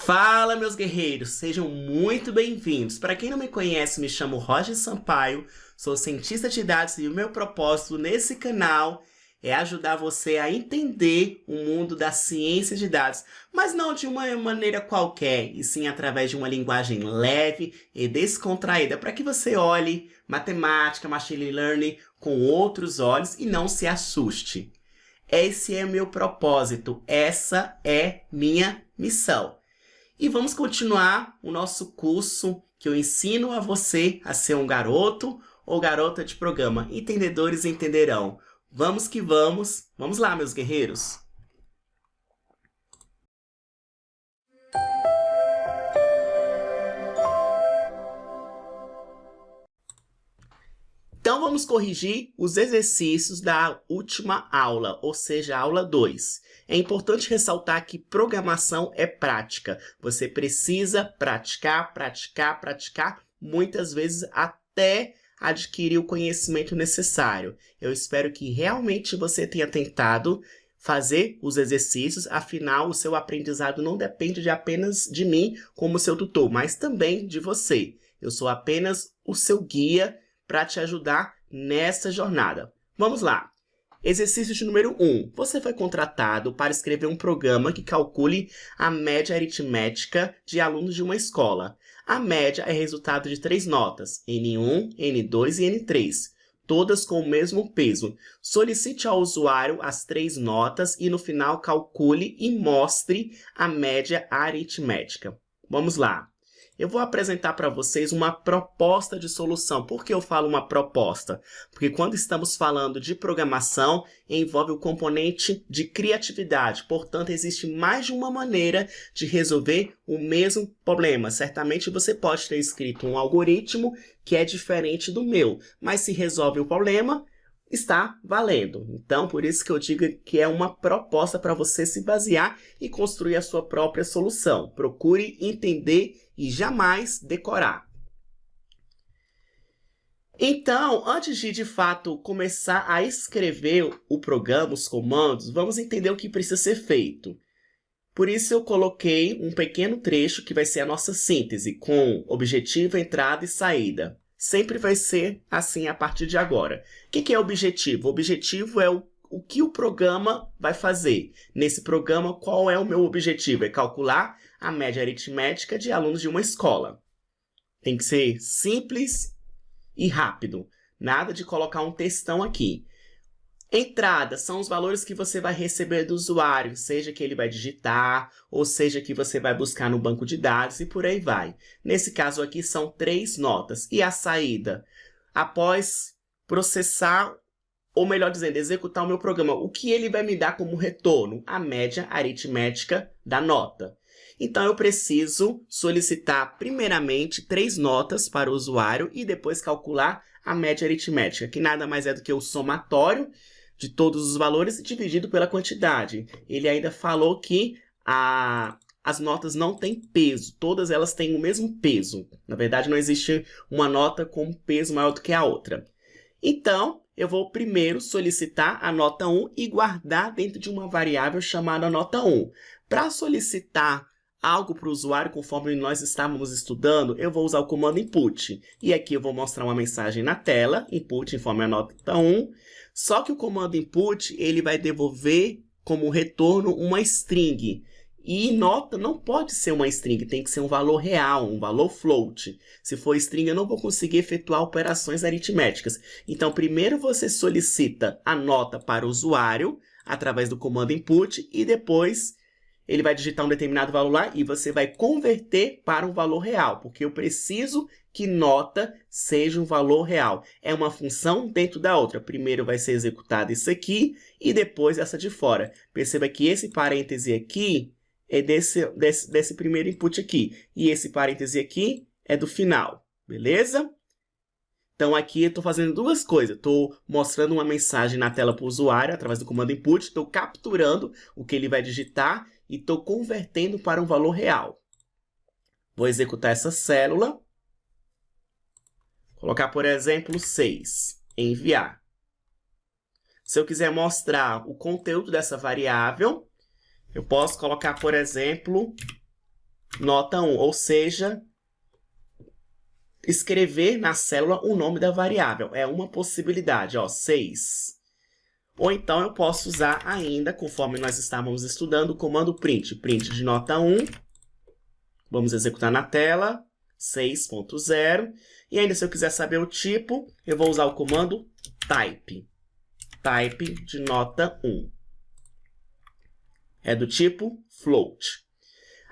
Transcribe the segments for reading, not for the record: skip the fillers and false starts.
Fala, meus guerreiros! Sejam muito bem-vindos! Para quem não me conhece, me chamo Roger Sampaio, sou cientista de dados e o meu propósito nesse canal é ajudar você a entender o mundo da ciência de dados, mas não de uma maneira qualquer, e sim através de uma linguagem leve e descontraída, para que você olhe matemática, machine learning com outros olhos e não se assuste. Esse é meu propósito, essa é minha missão. E vamos continuar o nosso curso que eu ensino a você a ser um garoto ou garota de programa. Entendedores entenderão. Vamos que vamos. Vamos lá, meus guerreiros. Então vamos corrigir os exercícios da última aula, ou seja, a aula 2. É importante ressaltar que programação é prática. Você precisa praticar, praticar, praticar, muitas vezes até adquirir o conhecimento necessário. Eu espero que realmente você tenha tentado fazer os exercícios, afinal o seu aprendizado não depende apenas de mim como seu tutor, mas também de você. Eu sou apenas o seu guia para te ajudar nessa jornada. Vamos lá. Exercício de número 1. Você foi contratado para escrever um programa que calcule a média aritmética de alunos de uma escola. A média é resultado de 3 notas, N1, N2 e N3, todas com o mesmo peso. Solicite ao usuário as 3 notas e no final calcule e mostre a média aritmética. Vamos lá. Eu vou apresentar para vocês uma proposta de solução. Por que eu falo uma proposta? Porque quando estamos falando de programação, envolve o componente de criatividade. Portanto, existe mais de uma maneira de resolver o mesmo problema. Certamente você pode ter escrito um algoritmo que é diferente do meu, mas se resolve o problema, está valendo. Então, por isso que eu digo que é uma proposta para você se basear e construir a sua própria solução. Procure entender e jamais decorar. Então, antes de fato começar a escrever o programa, os comandos, vamos entender o que precisa ser feito. Por isso eu coloquei um pequeno trecho que vai ser a nossa síntese, com objetivo, entrada e saída. Sempre vai ser assim a partir de agora. O que é objetivo? O objetivo é o que o programa vai fazer. Nesse programa, qual é o meu objetivo? É calcular a média aritmética de alunos de uma escola. Tem que ser simples e rápido. Nada de colocar um textão aqui. Entrada são os valores que você vai receber do usuário, seja que ele vai digitar, ou seja que você vai buscar no banco de dados e por aí vai. Nesse caso aqui são 3 notas. E a saída? Após processar, ou melhor dizendo, executar o meu programa, o que ele vai me dar como retorno? A média aritmética da nota. Então, eu preciso solicitar primeiramente 3 notas para o usuário e depois calcular a média aritmética, que nada mais é do que o somatório de todos os valores dividido pela quantidade. Ele ainda falou que as notas não têm peso, todas elas têm o mesmo peso. Na verdade, não existe uma nota com peso maior do que a outra. Então, eu vou primeiro solicitar a nota 1 e guardar dentro de uma variável chamada nota 1. Para solicitar algo para o usuário, conforme nós estávamos estudando, eu vou usar o comando input. E aqui eu vou mostrar uma mensagem na tela, input informe a nota 1. Só que o comando input, ele vai devolver como retorno uma string. E nota não pode ser uma string, tem que ser um valor real, um valor float. Se for string, eu não vou conseguir efetuar operações aritméticas. Então, primeiro você solicita a nota para o usuário, através do comando input, e depois ele vai digitar um determinado valor lá e você vai converter para um valor real, porque eu preciso que nota seja um valor real. É uma função dentro da outra. Primeiro vai ser executado isso aqui e depois essa de fora. Perceba que esse parêntese aqui é desse primeiro input aqui. E esse parêntese aqui é do final. Beleza? Então aqui eu estou fazendo duas coisas. Estou mostrando uma mensagem na tela para o usuário através do comando input. Estou capturando o que ele vai digitar e estou convertendo para um valor real. Vou executar essa célula. Colocar, por exemplo, 6. Enviar. Se eu quiser mostrar o conteúdo dessa variável, eu posso colocar, por exemplo, nota 1, ou seja, escrever na célula o nome da variável. É uma possibilidade, ó, 6. Ou então eu posso usar ainda, conforme nós estávamos estudando, o comando print. Print de nota 1. Vamos executar na tela. 6.0. E ainda, se eu quiser saber o tipo, eu vou usar o comando type. Type de nota 1. É do tipo float.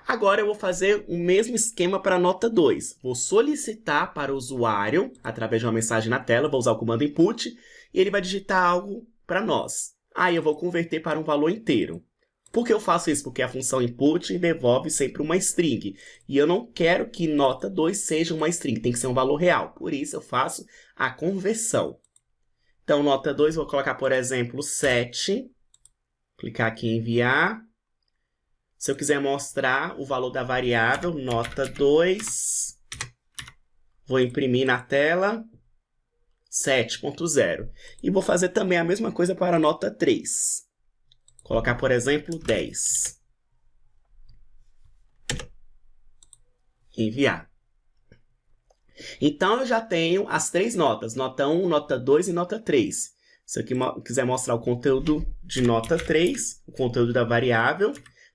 Agora eu vou fazer o mesmo esquema para a nota 2. Vou solicitar para o usuário, através de uma mensagem na tela, vou usar o comando input, e ele vai digitar algo para nós. Aí eu vou converter para um valor inteiro. Por que eu faço isso? Porque a função input devolve sempre uma string. E eu não quero que nota 2 seja uma string, tem que ser um valor real. Por isso eu faço a conversão. Então, nota 2, vou colocar, por exemplo, 7. Clicar aqui em enviar. Se eu quiser mostrar o valor da variável, nota 2, vou imprimir na tela 7.0. E vou fazer também a mesma coisa para a nota 3. Colocar, por exemplo, 10. Enviar. Então, eu já tenho as 3 notas, nota 1, nota 2 e nota 3. Se eu quiser mostrar o conteúdo de nota 3, o conteúdo da variável,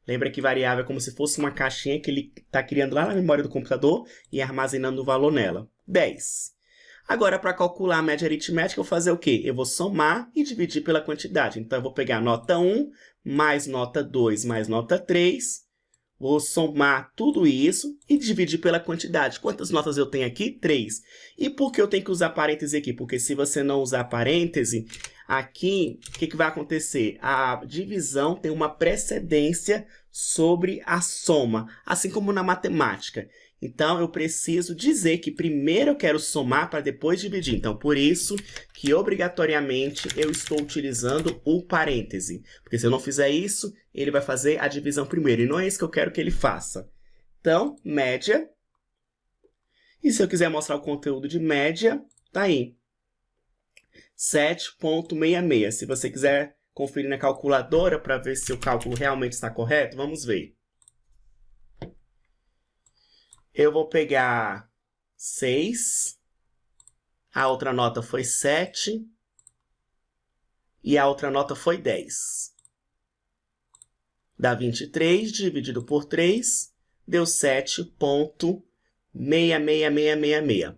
lembra que variável é como se fosse uma caixinha que ele está criando lá na memória do computador e armazenando o valor nela. 10. Agora, para calcular a média aritmética, eu vou fazer o quê? Eu vou somar e dividir pela quantidade. Então, eu vou pegar nota 1 mais nota 2 mais nota 3. Vou somar tudo isso e dividir pela quantidade. Quantas notas eu tenho aqui? 3. E por que eu tenho que usar parêntese aqui? Porque se você não usar parêntese, aqui, o que vai acontecer? A divisão tem uma precedência sobre a soma, assim como na matemática. Então, eu preciso dizer que primeiro eu quero somar para depois dividir. Então, por isso que obrigatoriamente eu estou utilizando o parêntese. Porque se eu não fizer isso, ele vai fazer a divisão primeiro. E não é isso que eu quero que ele faça. Então, média. E se eu quiser mostrar o conteúdo de média, tá aí. 7.66. Se você quiser conferir na calculadora para ver se o cálculo realmente está correto, vamos ver. Eu vou pegar 6, a outra nota foi 7 e a outra nota foi 10. Dá 23, dividido por 3, deu 7.66666.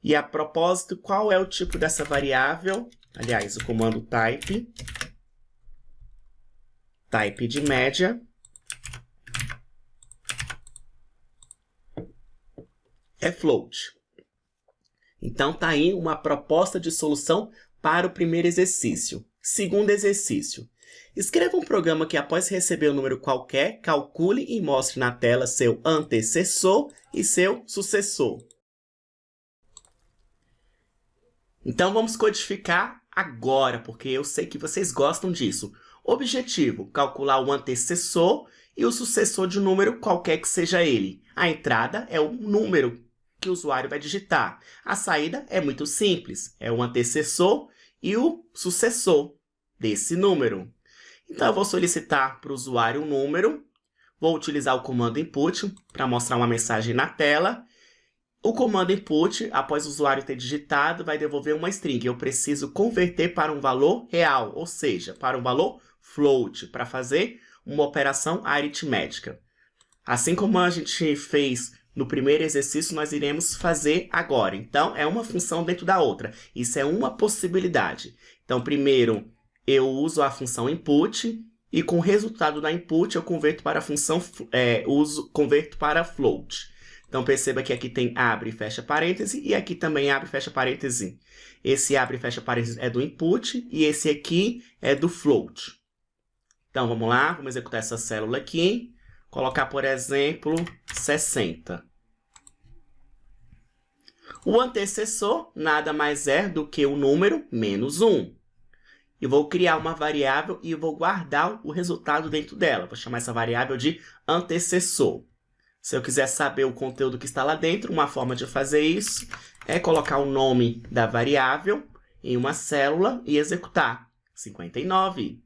E a propósito, qual é o tipo dessa variável? Aliás, o comando type. Type de média. É float. Então, tá aí uma proposta de solução para o primeiro exercício. Segundo exercício. Escreva um programa que, após receber um número qualquer, calcule e mostre na tela seu antecessor e seu sucessor. Então, vamos codificar agora, porque eu sei que vocês gostam disso. Objetivo: calcular o antecessor e o sucessor de um número qualquer que seja ele. A entrada é o número que o usuário vai digitar. A saída é muito simples, é o antecessor e o sucessor desse número. Então, eu vou solicitar para o usuário um número, vou utilizar o comando input para mostrar uma mensagem na tela. O comando input, após o usuário ter digitado, vai devolver uma string. Eu preciso converter para um valor real, ou seja, para um valor float, para fazer uma operação aritmética. Assim como a gente fez no primeiro exercício, nós iremos fazer agora. Então, é uma função dentro da outra. Isso é uma possibilidade. Então, primeiro, eu uso a função input e com o resultado da input eu converto para a função converto para float. Então, perceba que aqui tem abre e fecha parêntese e aqui também abre e fecha parêntese. Esse abre e fecha parêntese é do input e esse aqui é do float. Então, vamos lá, vamos executar essa célula aqui. Colocar, por exemplo, 60. O antecessor nada mais é do que o número menos 1. Eu vou criar uma variável e vou guardar o resultado dentro dela. Vou chamar essa variável de antecessor. Se eu quiser saber o conteúdo que está lá dentro, uma forma de fazer isso é colocar o nome da variável em uma célula e executar. 59.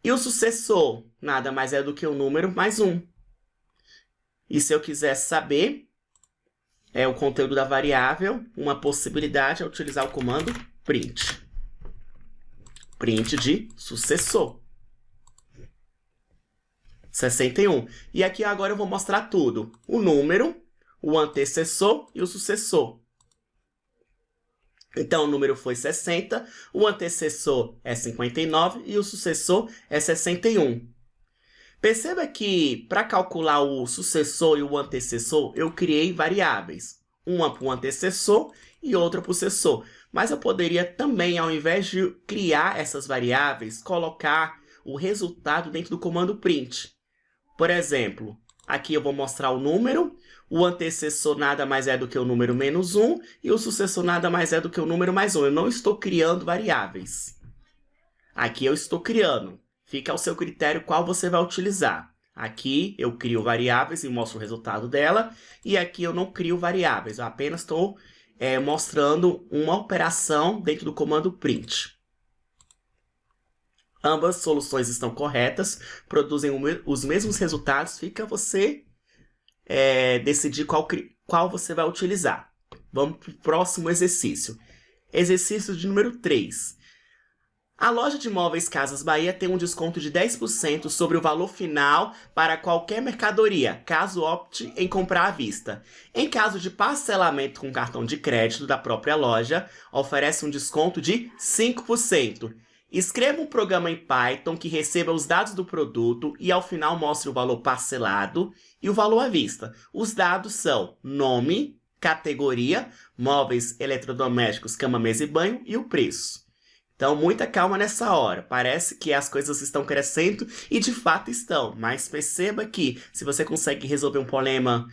E o sucessor nada mais é do que o número mais 1. E se eu quiser saber o conteúdo da variável, uma possibilidade é utilizar o comando print. Print de sucessor. 61. E aqui agora eu vou mostrar tudo. O número, o antecessor e o sucessor. Então, o número foi 60, o antecessor é 59 e o sucessor é 61. Perceba que, para calcular o sucessor e o antecessor, eu criei variáveis. Uma para o antecessor e outra para o sucessor. Mas eu poderia também, ao invés de criar essas variáveis, colocar o resultado dentro do comando print. Por exemplo, aqui eu vou mostrar o número, o antecessor nada mais é do que o número menos 1 e o sucessor nada mais é do que o número mais 1. Eu não estou criando variáveis. Aqui eu estou criando. Fica ao seu critério qual você vai utilizar. Aqui eu crio variáveis e mostro o resultado dela. E aqui eu não crio variáveis. Eu apenas estou mostrando uma operação dentro do comando print. Ambas soluções estão corretas, produzem os mesmos resultados. Fica você decidir qual você vai utilizar. Vamos para o próximo exercício. Exercício de número 3. A loja de móveis Casas Bahia tem um desconto de 10% sobre o valor final para qualquer mercadoria, caso opte em comprar à vista. Em caso de parcelamento com cartão de crédito da própria loja, oferece um desconto de 5%. Escreva um programa em Python que receba os dados do produto e ao final mostre o valor parcelado e o valor à vista. Os dados são nome, categoria, móveis, eletrodomésticos, cama, mesa e banho e o preço. Então, muita calma nessa hora. Parece que as coisas estão crescendo e de fato estão. Mas perceba que se você consegue resolver um problema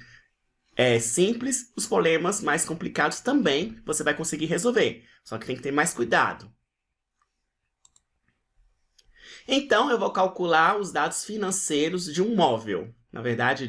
simples, os problemas mais complicados também você vai conseguir resolver. Só que tem que ter mais cuidado. Então, eu vou calcular os dados financeiros de um móvel. Na verdade,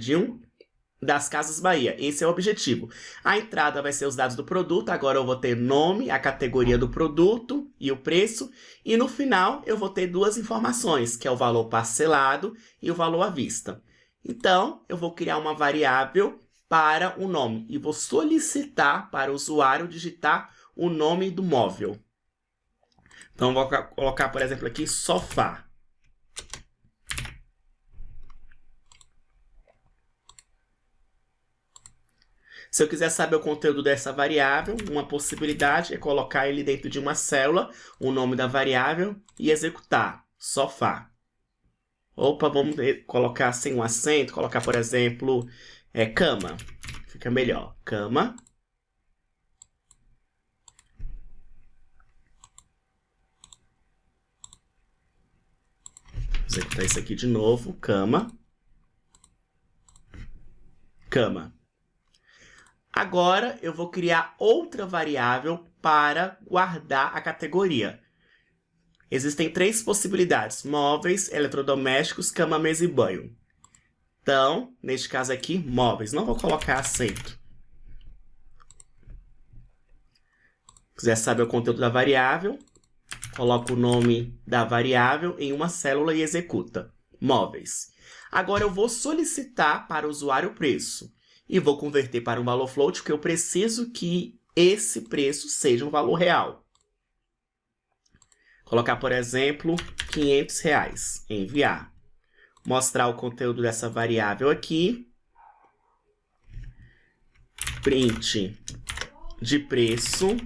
das Casas Bahia. Esse é o objetivo. A entrada vai ser os dados do produto. Agora eu vou ter nome, a categoria do produto e o preço. E no final eu vou ter duas informações, que é o valor parcelado e o valor à vista. Então, eu vou criar uma variável para o nome. E vou solicitar para o usuário digitar o nome do móvel. Então, vou colocar, por exemplo, aqui sofá. Se eu quiser saber o conteúdo dessa variável, uma possibilidade é colocar ele dentro de uma célula, o nome da variável e executar, sofá. Opa, vamos colocar sem um acento, colocar, por exemplo, cama. Fica melhor, cama. Vou executar isso aqui de novo, cama. Cama. Agora, eu vou criar outra variável para guardar a categoria. Existem 3 possibilidades: móveis, eletrodomésticos, cama, mesa e banho. Então, neste caso aqui, móveis. Não vou colocar acento. Se quiser saber o conteúdo da variável, coloco o nome da variável em uma célula e executa. Móveis. Agora, eu vou solicitar para o usuário o preço. E vou converter para um valor float, porque eu preciso que esse preço seja um valor real. Colocar, por exemplo, R$500. Enviar. Mostrar o conteúdo dessa variável aqui. Print de preço.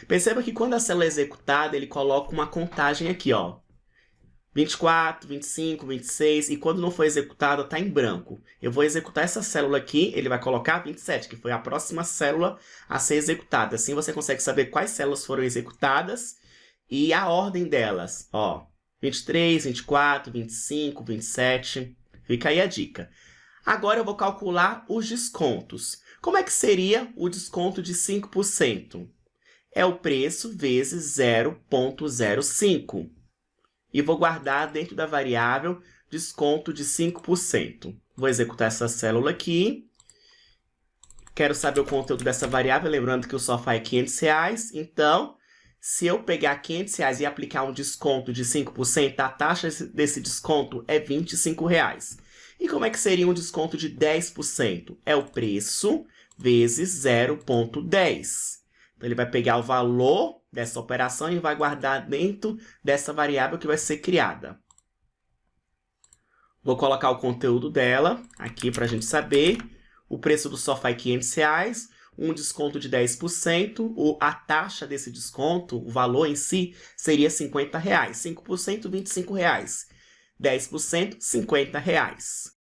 Perceba que quando a célula é executada, ele coloca uma contagem aqui, ó. 24, 25, 26, e quando não for executada, está em branco. Eu vou executar essa célula aqui, ele vai colocar 27, que foi a próxima célula a ser executada. Assim você consegue saber quais células foram executadas e a ordem delas. Ó, 23, 24, 25, 27, fica aí a dica. Agora eu vou calcular os descontos. Como é que seria o desconto de 5%? É o preço vezes 0,05. E vou guardar dentro da variável desconto de 5%. Vou executar essa célula aqui. Quero saber o conteúdo dessa variável, lembrando que o sofá é R$500. Então, se eu pegar R$500 e aplicar um desconto de 5%, a taxa desse desconto é R$25. E como é que seria um desconto de 10%? É o preço vezes 0,10. Então, ele vai pegar o valor dessa operação e vai guardar dentro dessa variável que vai ser criada. Vou colocar o conteúdo dela aqui para a gente saber. O preço do sofá é R$500, um desconto de 10%, a taxa desse desconto, o valor em si, seria R$50. 5%, R$25. 10%, R$50.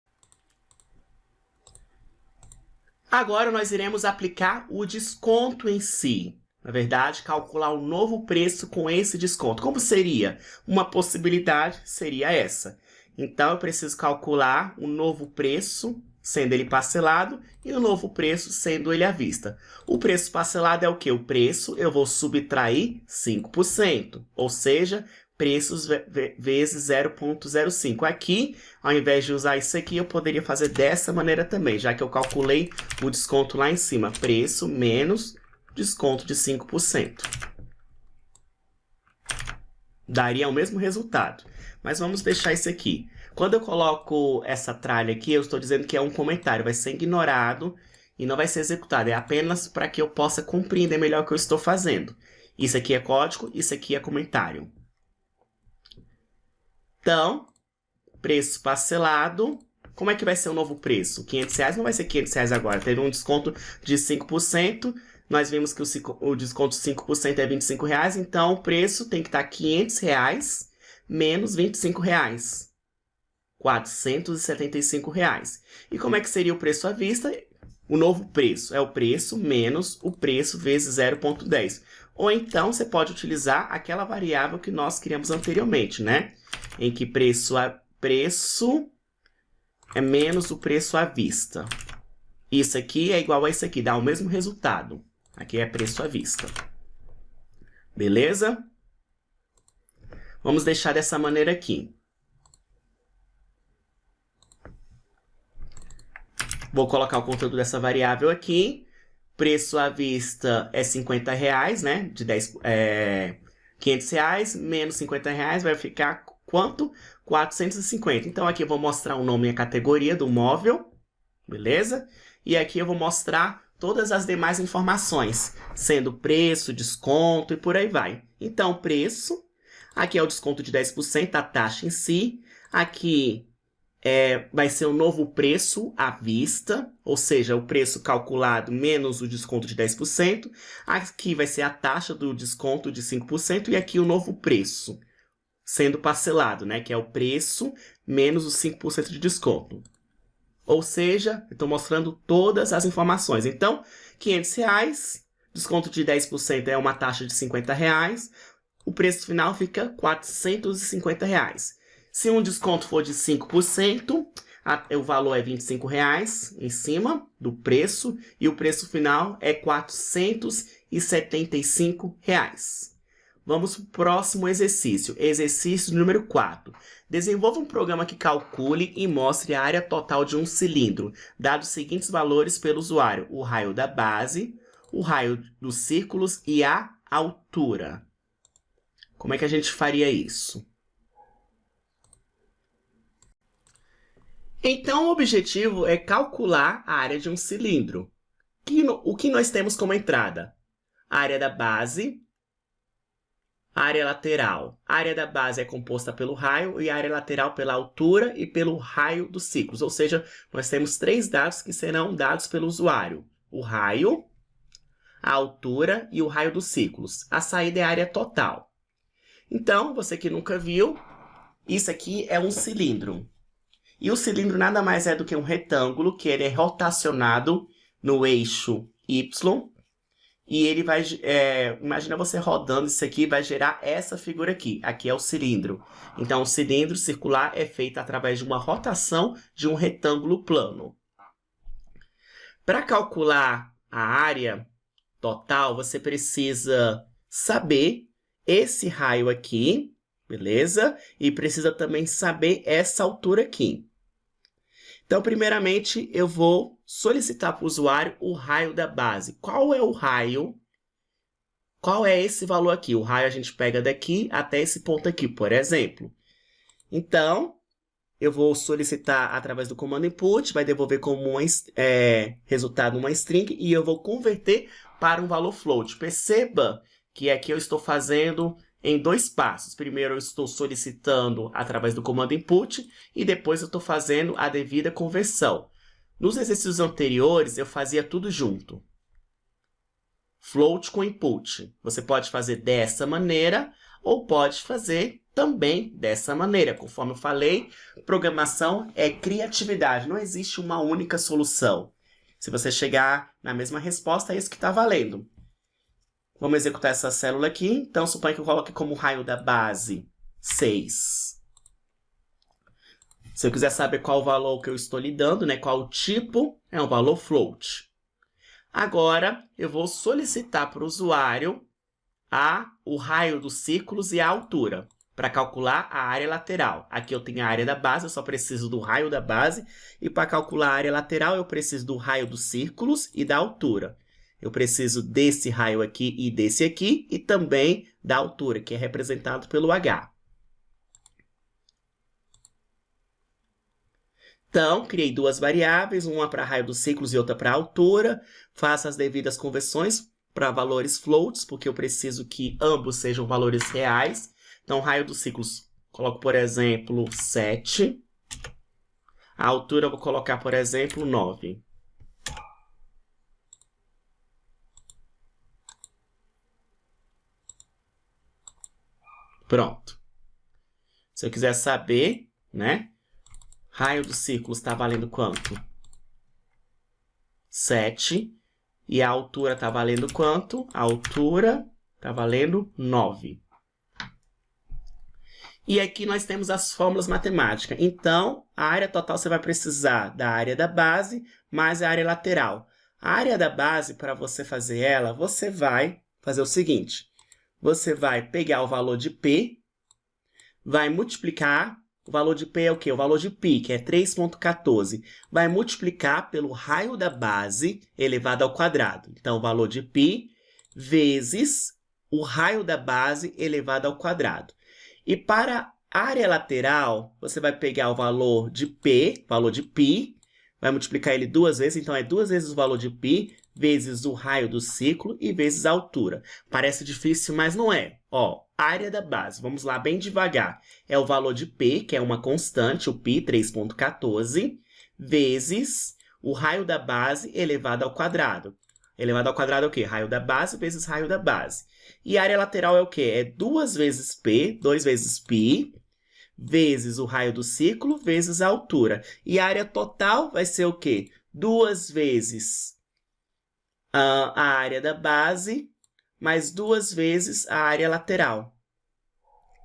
Agora, nós iremos aplicar o desconto em si. Na verdade, calcular o novo preço com esse desconto. Como seria? Uma possibilidade seria essa. Então, eu preciso calcular o novo preço, sendo ele parcelado, e o novo preço, sendo ele à vista. O preço parcelado é o quê? O preço, eu vou subtrair 5%, ou seja, preços vezes 0,05. Aqui, ao invés de usar isso aqui, eu poderia fazer dessa maneira também, já que eu calculei o desconto lá em cima. Preço menos desconto de 5%. Daria o mesmo resultado. Mas vamos deixar isso aqui. Quando eu coloco essa tralha aqui, eu estou dizendo que é um comentário. Vai ser ignorado e não vai ser executado. É apenas para que eu possa compreender melhor o que eu estou fazendo. Isso aqui é código, isso aqui é comentário. Então, preço parcelado. Como é que vai ser o novo preço? R$500 não vai ser R$500 agora. Teve um desconto de 5%. Nós vimos que o desconto de 5% é R$25. Então, o preço tem que estar R$500 menos R$25. R$475. E como é que seria o preço à vista? O novo preço é o preço menos o preço vezes 0,10. Ou então, você pode utilizar aquela variável que nós criamos anteriormente, né? Em que preço é menos o preço à vista. Isso aqui é igual a isso aqui, dá o mesmo resultado. Aqui é preço à vista. Beleza? Vamos deixar dessa maneira aqui. Vou colocar o conteúdo dessa variável aqui. Preço à vista é R$50, né? De R$500 menos R$50 vai ficar quanto? 450. Então, aqui eu vou mostrar o nome e a categoria do móvel. Beleza? E aqui eu vou mostrar todas as demais informações, sendo preço, desconto e por aí vai. Então, preço. Aqui é o desconto de 10%, a taxa em si. Aqui vai ser o novo preço à vista, ou seja, o preço calculado menos o desconto de 10%. Aqui vai ser a taxa do desconto de 5% e aqui o novo preço, sendo parcelado, né? Que é o preço menos os 5% de desconto. Ou seja, eu estou mostrando todas as informações. Então, R$500, desconto de 10% é uma taxa de R$50. O preço final fica R$450. Se um desconto for de 5%, o valor é R$25 em cima do preço e o preço final é R$475. Vamos para o próximo exercício. Exercício número 4. Desenvolva um programa que calcule e mostre a área total de um cilindro, dados os seguintes valores pelo usuário: o raio da base, o raio dos círculos e a altura. Como é que a gente faria isso? Então, o objetivo é calcular a área de um cilindro. O que nós temos como entrada? A área da base, a área lateral. A área da base é composta pelo raio e a área lateral pela altura e pelo raio dos ciclos. Ou seja, nós temos 3 dados que serão dados pelo usuário: o raio, a altura e o raio dos ciclos. A saída é a área total. Então, você que nunca viu, isso aqui é um cilindro. E o cilindro nada mais é do que um retângulo que ele é rotacionado no eixo Y. E ele vai, imagina você rodando isso aqui, vai gerar essa figura aqui. Aqui é o cilindro. Então, o cilindro circular é feito através de uma rotação de um retângulo plano. Para calcular a área total, você precisa saber esse raio aqui, beleza? E precisa também saber essa altura aqui. Então, primeiramente, eu vou solicitar para o usuário o raio da base. Qual é o raio? Qual é esse valor aqui? O raio a gente pega daqui até esse ponto aqui, por exemplo. Então, eu vou solicitar através do comando input, vai devolver como resultado uma string e eu vou converter para um valor float. Perceba que aqui eu estou fazendo em 2 passos. Primeiro eu estou solicitando através do comando input e depois eu estou fazendo a devida conversão. Nos exercícios anteriores eu fazia tudo junto. Float com input. Você pode fazer dessa maneira ou pode fazer também dessa maneira. Conforme eu falei, programação é criatividade. Não existe uma única solução. Se você chegar na mesma resposta, é isso que está valendo. Vamos executar essa célula aqui. Então, suponha que eu coloque como raio da base 6. Se eu quiser saber qual o valor que eu estou lhe dando, né, qual o tipo, é um valor float. Agora, eu vou solicitar para o usuário o raio dos círculos e a altura, para calcular a área lateral. Aqui eu tenho a área da base, eu só preciso do raio da base, e para calcular a área lateral, eu preciso do raio dos círculos e da altura. Eu preciso desse raio aqui e desse aqui, e também da altura, que é representado pelo H. Então, criei 2 variáveis, uma para raio dos círculos e outra para altura. Faço as devidas conversões para valores floats, porque eu preciso que ambos sejam valores reais. Então, raio dos círculos, coloco, por exemplo, 7. A altura eu vou colocar, por exemplo, 9. Pronto. Se eu quiser saber, né? Raio dos círculos está valendo quanto? 7. E a altura está valendo quanto? A altura está valendo 9. E aqui nós temos as fórmulas matemáticas. Então, a área total você vai precisar da área da base mais a área lateral. A área da base, para você fazer ela, você vai fazer o seguinte. Você vai pegar o valor de P, vai multiplicar. O valor de P é o quê? O valor de π, que é 3,14. Vai multiplicar pelo raio da base elevado ao quadrado. Então, o valor de π vezes o raio da base elevado ao quadrado. E para a área lateral, você vai pegar o valor de π, vai multiplicar ele 2 vezes, então é 2 vezes o valor de π, vezes o raio do círculo e vezes a altura. Parece difícil, mas não é. Ó, área da base, vamos lá bem devagar. É o valor de π, que é uma constante, o π, 3,14, vezes o raio da base elevado ao quadrado. Elevado ao quadrado é o quê? Raio da base vezes raio da base. E a área lateral é o quê? É 2 vezes π, 2 vezes π, vezes o raio do círculo, vezes a altura. E a área total vai ser o quê? 2 vezes a área da base, mais 2 vezes a área lateral.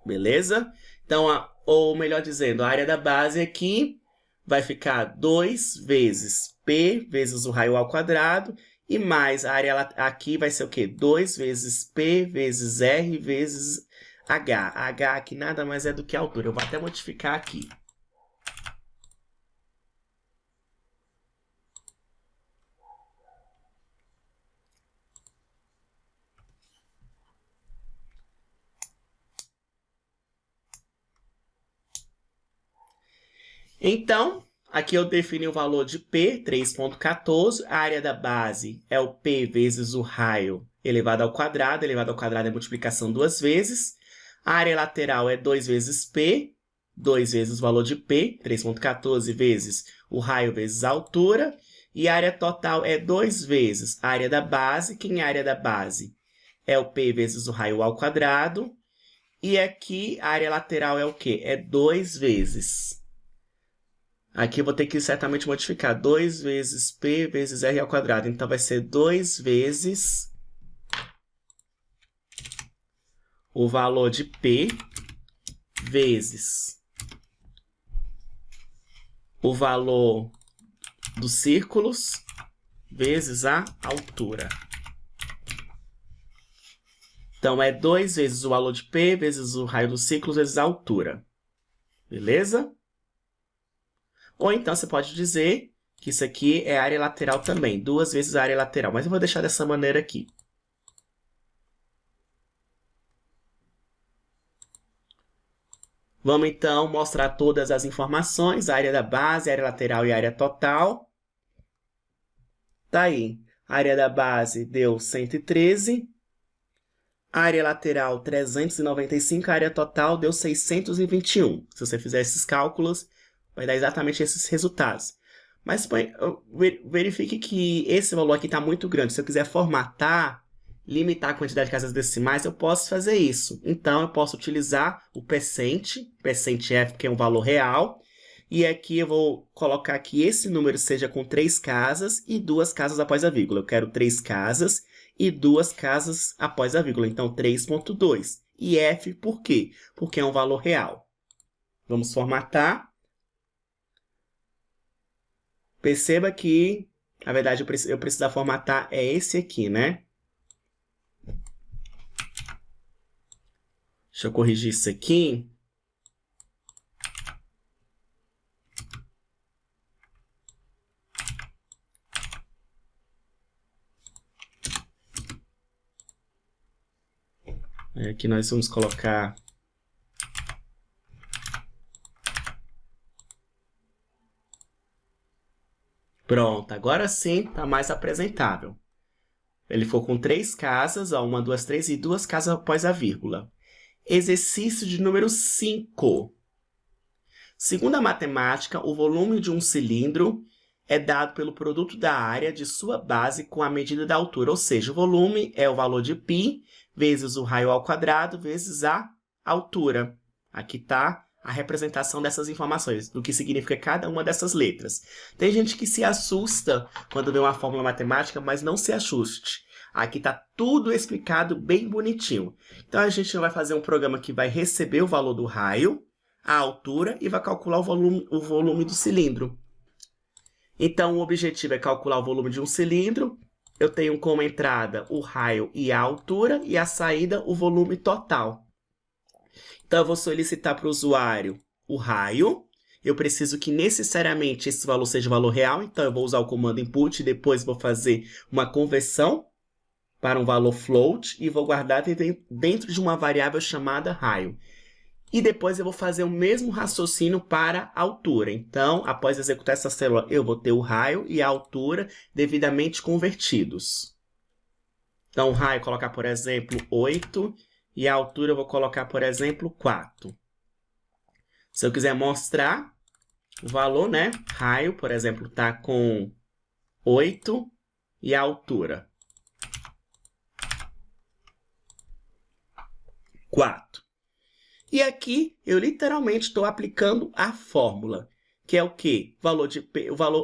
Beleza? Então, ou melhor dizendo, a área da base aqui vai ficar 2 vezes P vezes o raio ao quadrado, e mais a área aqui vai ser o quê? 2 vezes P vezes R vezes H. H aqui nada mais é do que a altura. Eu vou até modificar aqui. Então, aqui eu defini o valor de P, 3,14. A área da base é o P vezes o raio elevado ao quadrado. Elevado ao quadrado é multiplicação 2 vezes. A área lateral é 2 vezes P, 2 vezes o valor de P, 3,14 vezes o raio vezes a altura. E a área total é 2 vezes a área da base. Quem é a área da base? É o P vezes o raio ao quadrado. E aqui a área lateral é o quê? É 2 vezes. Aqui eu vou ter que certamente modificar 2 vezes P vezes R ao quadrado. Então, vai ser 2 vezes o valor de P vezes o valor dos círculos vezes a altura. Então, é 2 vezes o valor de P vezes o raio dos círculos vezes a altura. Beleza? Ou então, você pode dizer que isso aqui é a área lateral também. 2 vezes a área lateral. Mas eu vou deixar dessa maneira aqui. Vamos, então, mostrar todas as informações, área da base, área lateral e área total. Tá aí. A área da base deu 113. Área lateral, 395. A área total deu 621. Se você fizer esses cálculos, vai dar exatamente esses resultados. Mas verifique que esse valor aqui está muito grande. Se eu quiser formatar, limitar a quantidade de casas decimais, eu posso fazer isso. Então, eu posso utilizar o percent F, que é um valor real. E aqui eu vou colocar que esse número seja com 3 casas e 2 casas após a vírgula. Eu quero 3 casas e 2 casas após a vírgula. Então, 3.2. E F por quê? Porque é um valor real. Vamos formatar. Perceba que, na verdade, eu preciso formatar é esse aqui, né? Deixa eu corrigir isso aqui. Aqui nós vamos colocar... Pronto, agora sim está mais apresentável. Ele for com 3 casas, ó, 1, 2, 3 e 2 casas após a vírgula. Exercício de número 5. Segundo a matemática, o volume de um cilindro é dado pelo produto da área de sua base com a medida da altura, ou seja, o volume é o valor de π vezes o raio ao quadrado vezes a altura. Aqui está a representação dessas informações, do que significa cada uma dessas letras. Tem gente que se assusta quando vê uma fórmula matemática, mas não se assuste. Aqui está tudo explicado bem bonitinho. Então, a gente vai fazer um programa que vai receber o valor do raio, a altura e vai calcular o volume do cilindro. Então, o objetivo é calcular o volume de um cilindro. Eu tenho como entrada o raio e a altura, e a saída o volume total. Então, eu vou solicitar para o usuário o raio. Eu preciso que necessariamente esse valor seja o valor real, então eu vou usar o comando input, depois vou fazer uma conversão para um valor float e vou guardar dentro de uma variável chamada raio. E depois eu vou fazer o mesmo raciocínio para a altura. Então, após executar essa célula, eu vou ter o raio e a altura devidamente convertidos. Então, o raio eu vou colocar, por exemplo, 8 e a altura eu vou colocar, por exemplo, 4. Se eu quiser mostrar o valor, né? Raio, por exemplo, está com 8 e a altura 4. E aqui eu literalmente estou aplicando a fórmula, que é o quê?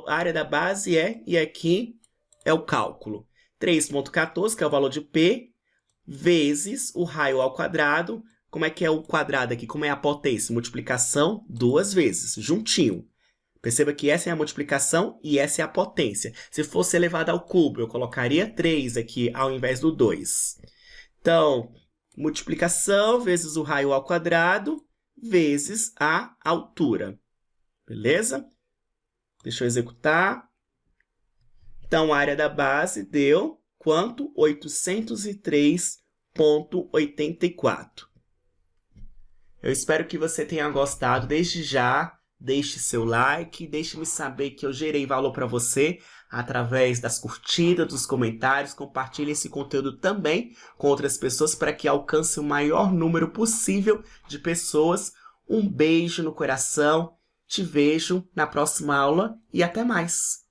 A área da base é, e aqui é o cálculo. 3.14, que é o valor de P, vezes o raio ao quadrado. Como é que é o quadrado aqui? Como é a potência? Multiplicação 2 vezes, juntinho. Perceba que essa é a multiplicação e essa é a potência. Se fosse elevado ao cubo, eu colocaria 3 aqui ao invés do 2. Então, multiplicação vezes o raio ao quadrado vezes a altura. Beleza? Deixa eu executar. Então, a área da base deu quanto? 803,84. Eu espero que você tenha gostado. Desde já, deixe seu like, deixe-me saber que eu gerei valor para você através das curtidas, dos comentários. Compartilhe esse conteúdo também com outras pessoas para que alcance o maior número possível de pessoas. Um beijo no coração, te vejo na próxima aula e até mais!